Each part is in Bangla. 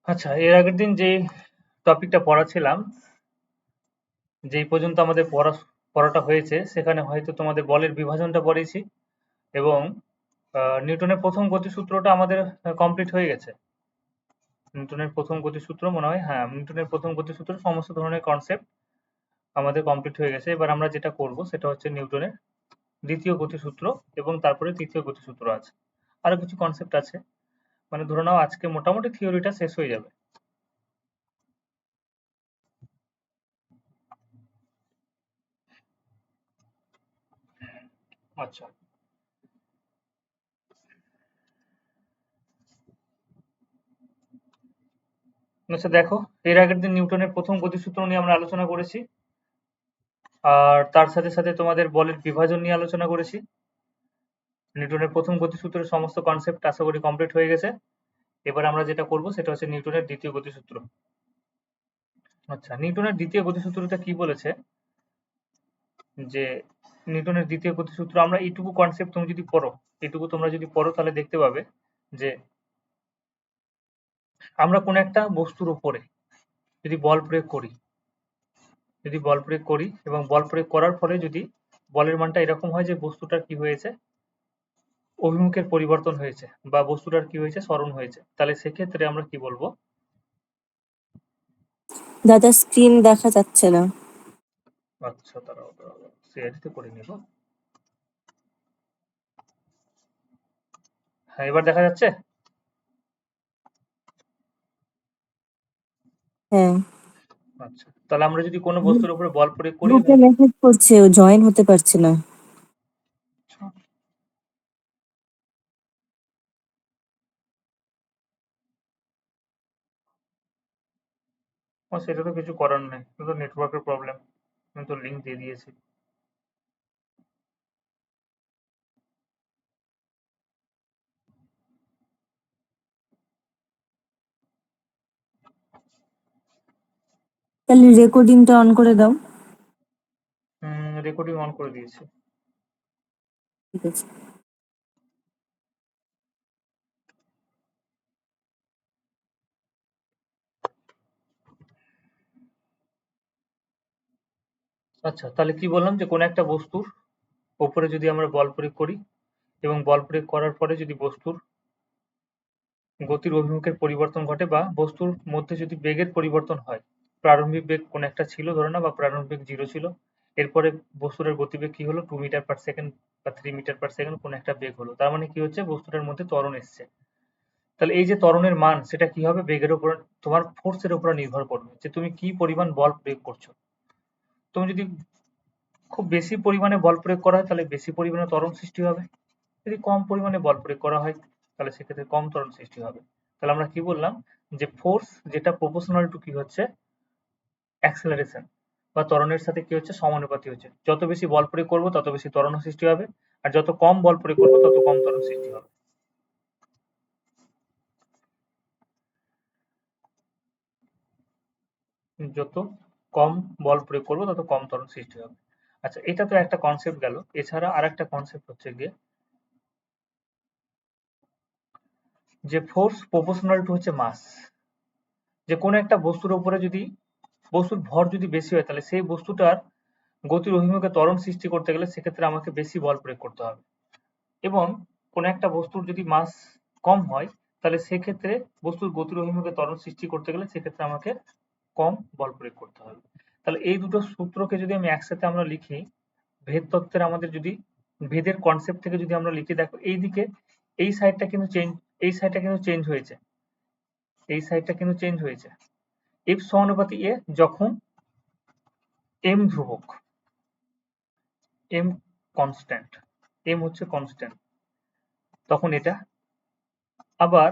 আচ্ছা, এর আগের দিন যে টপিকটা পড়াছিলাম, যেই পর্যন্ত আমাদের পড়াটা হয়েছে সেখানে হয়তো তোমাদের বলের বিভাজনটা পড়েছি এবং নিউটনের প্রথম গতিসূত্রটা আমাদের কমপ্লিট হয়ে গেছে। নিউটনের প্রথম গতিসূত্র মনে হয়, হ্যাঁ, নিউটনের প্রথম গতিসূত্র সমস্ত ধরনের কনসেপ্ট আমাদের কমপ্লিট হয়ে গেছে। এবার আমরা যেটা করব সেটা হচ্ছে নিউটনের দ্বিতীয় গতিসূত্র এবং তারপরে তৃতীয় গতিসূত্র আছে। আরো কিছু কনসেপ্ট আছে। মানে ধরে নাও আজকে মোটামুটি থিওরিটা শেষ হয়ে যাবে। আচ্ছা। আচ্ছা দেখো, এর আগের দিন নিউটনের প্রথম গতিসূত্র নিয়ে আমরা আলোচনা করেছি। আর তার সাথে সাথে তোমাদের বলের বিভাজন নিয়ে আলোচনা করেছি। নিউটনের প্রথম গতিসূত্রের সমস্ত কনসেপ্ট আশা করি কমপ্লিট হয়ে গেছে। এবার আমরা যেটা করব সেটা হচ্ছে নিউটনের দ্বিতীয় গতিসূত্র। আচ্ছা, নিউটনের দ্বিতীয় গতিসূত্রটা কি বলেছে যে নিউটনের দ্বিতীয় গতিসূত্র আমরা এইটুকু কনসেপ্ট তুমি যদি পড়ো, এইটুকু তোমরা যদি পড়ো তাহলে দেখতে পাবে যে আমরা কোনো একটা বস্তুর উপরে যদি বল প্রয়োগ করি, এবং বল প্রয়োগ করার ফলে যদি বলের মানটা এরকম হয় যে বস্তুটার কি হয়েছে, অভিমুখের পরিবর্তন হয়েছে বা বস্তুটার কি হয়েছে, সরণ হয়েছে, তাহলে সেক্ষেত্রে আমরা কি বলবো? দাদা স্ক্রিন দেখা যাচ্ছে না। আচ্ছা, দাঁড়াও শেয়ারই করে নিব। হ্যাঁ, এবার দেখা যাচ্ছে? হ্যাঁ, আচ্ছা, তাহলে আমরা যদি কোনো বস্তুর উপরে বল প্রয়োগ করি এবং গ্রুপে মেসেজ করছে, ও জয়েন হতে পারছে না। সেটা তো কিছু করার নেই, এটা তো নেটওয়ার্কের প্রবলেম। আমি তো লিঙ্ক দিয়ে দিয়েছি। তাহলে রেকর্ডিংটা অন করে দাও। রেকর্ডিং অন করে দিয়েছি। ঠিক আছে। আচ্ছা, তাহলে কি বললাম যে কোনো একটা বস্তুর উপরে যদি আমরা বল প্রয়োগ করি এবং বল প্রয়োগ করার পরে যদি বস্তুর গতির অভিমুখের পরিবর্তন ঘটে বা বস্তুর মধ্যে যদি বেগের পরিবর্তন হয়, প্রারম্ভিক বেগ কোন একটা ছিল ধরে নাও, বা প্রারম্ভিক বেগ 0 ছিল। এরপরে বস্তুটার গতিবেগ কি হলো 2 মিটার পার সেকেন্ড বা 3 মিটার পার সেকেন্ড কোন একটা বেগ হলো। তার মানে কি হচ্ছে বস্তুটার মধ্যে ত্বরণ এসছে। তাহলে এই যে ত্বরণের মান সেটা কি হবে? বেগের উপর, তোমার ফোর্সের উপর নির্ভর করবে যে তুমি কি পরিমাণ বল প্রয়োগ করছো। তুমি যদি খুব বেশি পরিমাণে বল প্রয়োগ করা হয় তাহলে বেশি পরিমাণে ত্বরণ সৃষ্টি হবে। যদি কম পরিমাণে বল প্রয়োগ করা হয় তাহলে সেক্ষেত্রে কম ত্বরণ সৃষ্টি হবে। তাহলে আমরা কি বললাম যে ফোর্স যেটা প্রপোর্শনাল টু কি হচ্ছে, অ্যাক্সেলারেশন বা ত্বরণের সাথে কি হচ্ছে, সমানুপাতি হচ্ছে। যত বেশি বল প্রয়োগ করব তত বেশি ত্বরণ সৃষ্টি হবে, আর যত কম বল প্রয়োগ করব তত কম ত্বরণ সৃষ্টি হবে। যত কম বল প্রয়োগ করব তত কম ত্বরণ সৃষ্টি হবে। আচ্ছা, এটা তো একটা কনসেপ্ট গেল। এছাড়া আরেকটা কনসেপ্ট হচ্ছে গিয়ে যে ফোর্স প্রপোর্শনাল টু হচ্ছে মাস। যে কোনো একটা বস্তুর উপরে যদি বস্তুর ভর যদি বেশি হয় তাহলে সেই বস্তুটার গতির অভিমুখে ত্বরণ সৃষ্টি করতে গেলে সেক্ষেত্রে আমাকে বেশি বল প্রয়োগ করতে হবে, এবং কোনো একটা বস্তুর যদি মাস কম হয় তাহলে সেক্ষেত্রে বস্তুর গতির অভিমুখে ত্বরণ সৃষ্টি করতে গেলে সেক্ষেত্রে আমাকে কম বল প্রয়োগ করতে হবে। তাহলে এই দুটো সূত্রকে যদি আমি একসাথে আমরা লিখি, ভেদ তত্ত্বের আমাদের যদি ভেদের কনসেপ্ট থেকে যদি আমরা লিখি, দেখো এইদিকে এই সাইডটা কিন্তু চেঞ্জ, এই সাইডটা কিন্তু চেঞ্জ হয়েছে, এই সাইডটা কিন্তু চেঞ্জ হয়েছে। এফ সমানুপাতি এ যখন এম ধ্রুবক, এম কনস্ট্যান্ট, এম হচ্ছে কনস্ট্যান্ট, তখন এটা। আবার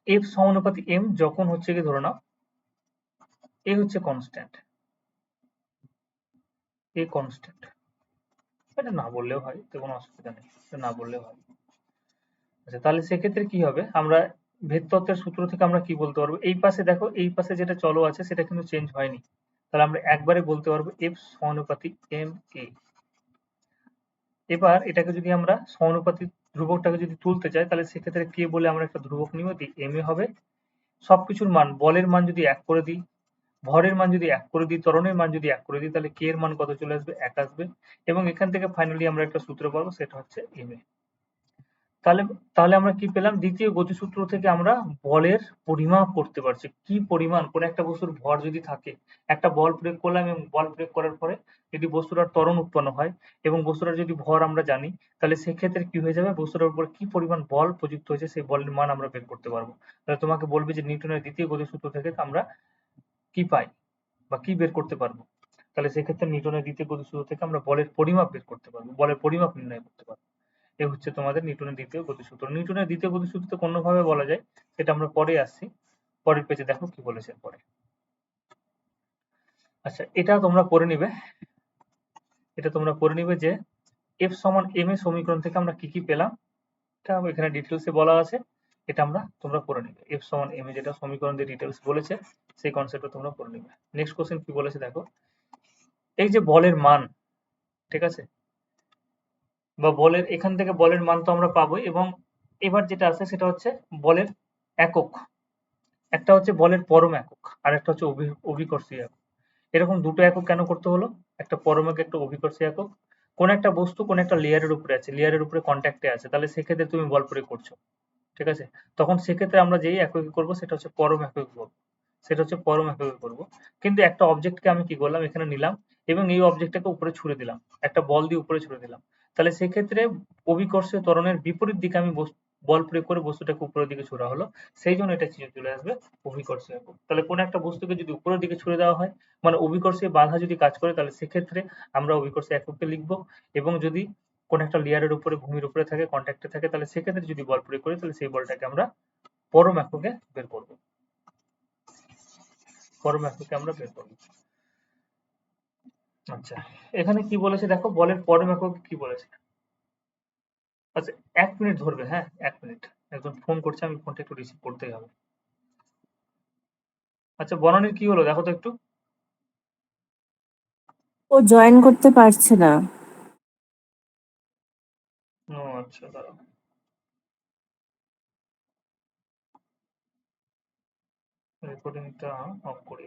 এফ সমানুপাতি এম যখন হচ্ছে কি ধরে নাও এ হচ্ছে কনস্ট্যান্ট, এ কনস্ট্যান্ট। এটা না বললেও হয়, তো কোনো অসুবিধা নেই, এটা না বললেও হয়। আচ্ছা, তাহলে সেক্ষেত্রে কি হবে, আমরা ভেদ তত্ত্বের সূত্র থেকে আমরা কি বলতে পারবো, এই পাশে দেখো এই পাশে যেটা চলো আছে সেটা কিন্তু চেঞ্জ হয়নি। তাহলে আমরা একবারে বলতে পারবো এফ সমানুপাতি এম এ। এবার এটাকে যদি আমরা সমানুপাতিক ধ্রুবকটাকে যদি তুলতে চাই তাহলে সেক্ষেত্রে কে বলে আমরা একটা ধ্রুবক নিব, এম এ হবে, সবকিছুর মান, বলের মান যদি 1 করে দিই, ভরের মান যদি 1 করে দিই, ত্বরণের মান যদি 1 করে দিই, তাহলে কে এর মান কত চলে আসবে? 1 আসবে। এবং এখান থেকে ফাইনালি আমরা একটা সূত্র পাবো, সেটা হচ্ছে ma। তাহলে তাহলে আমরা কি পেলাম? দ্বিতীয় গতিসূত্র থেকে আমরা বলের পরিমাপ করতে পারছি। কি পরিমাণ? কোন একটা বস্তুর ভর যদি থাকে, একটা বল প্রয়োগ করলাম এবং বল প্রয়োগ করার পরে যদি বস্তুটার ত্বরণ উৎপন্ন হয় এবং বস্তুটার যদি ভর আমরা জানি, তাহলে সেক্ষেত্রে কি হয়ে যাবে? বস্তুটার উপর কি পরিমাণ বল প্রযুক্ত হয়েছে সেই বলের মান আমরা বের করতে পারবো। তাহলে তোমাকে বলবে যে নিউটনের দ্বিতীয় গতিসূত্র থেকে আমরা কি পাই বা কি বের করতে পারবো? তাহলে সেক্ষেত্রে নিউটনের দ্বিতীয় গতিসূত্র থেকে আমরা বলের পরিমাপ বের করতে পারবো, বলের পরিমাপ নির্ণয় করতে পারবো। এ হচ্ছে তোমাদের নিউটনের দ্বিতীয় গতিসূত্র। নিউটনের দ্বিতীয় গতিসূত্রকে অন্যভাবে বলা যায়, সেটা আমরা পরে আসছি। পরের পেজে দেখো কি বলেছে পরে। আচ্ছা, এটা তোমরা করে নিবে, এটা তোমরা করে নিবে যে F সমান m এর সমীকরণ থেকে আমরা কি কি পেলাম, এটা এখানে ডিটেলসে বলা আছে। এটা তোমরা করে নিবে। F সমান m এ যেটা সমীকরণ দিয়ে ডিটেলস বলেছে, সেই কনসেপ্টটা তোমরা করে নিবে। নেক্সট কোশ্চেন কি বলেছে দেখো। এই যে বলের মান, ঠিক আছে, বা বলের এখান থেকে বলের মান তো আমরা পাবোই, এবং এবার যেটা আছে সেটা হচ্ছে বলের একক। একটা হচ্ছে বলের পরম একক, আর একটা হচ্ছে অভিকর্ষী একক। এরকম দুটো একক কেন করতে হলো? একটা পরম একক, একটা অভিকর্ষী একক। কোন একটা বস্তু কোন একটা লেয়ারের উপরে আছে, লেয়ারের উপরে কন্ট্যাক্টে আছে, তাহলে সেক্ষেত্রে তুমি বল প্রয়োগ করছো, ঠিক আছে? তখন সেক্ষেত্রে আমরা যেই এককে করব সেটা হচ্ছে পরম এককে করব, সেটা হচ্ছে পরম এককে করব। কিন্তু একটা অবজেক্টকে আমি কি করলাম, এখানে নিলাম এবং এই অবজেক্টটাকে উপরে ছুড়ে দিলাম, একটা বল দিয়ে উপরে ছুড়ে দিলাম। তাহলে সেক্ষেত্রে অভিকর্ষীয় ত্বরণের বিপরীত দিকে আমি বল প্রয়োগ করে বস্তুটাকে উপরের দিকে ছোড়া হলো, সেই জন্য এটা চলে আসবে অভিকর্ষীয় একক। তাহলে কোন একটা বস্তুকে যদি উপরের দিকে ছুড়ে দেওয়া হয়, মানে অভিকর্ষীয় বাধা যদি কাজ করে, তাহলে সেক্ষেত্রে আমরা অভিকর্ষীয় এককে লিখব। এবং যদি কোন একটা লেয়ারের উপরে, ভূমির উপরে থাকে, কন্ট্যাক্টে থাকে, তাহলে সেক্ষেত্রে যদি বল প্রয়োগ করি, তাহলে সেই বলটাকে আমরা পরম এককে বের করব, পরম এককে আমরা বের করব। আচ্ছা, এখানে কি বলেছে দেখো, বলের পরম একক কি বলেছে। আচ্ছা, 1 মিনিট ধরবে, হ্যাঁ 1 মিনিট, একজন ফোন করছে, আমি ফোনটা একটু রিসিভ করতেই হবে। আচ্ছা, বনানীর কি হলো দেখো তো একটু। ও জয়েন করতে পারছে না। ও আচ্ছা, দাঁড়াও, রেকর্ডিংটা অফ করি।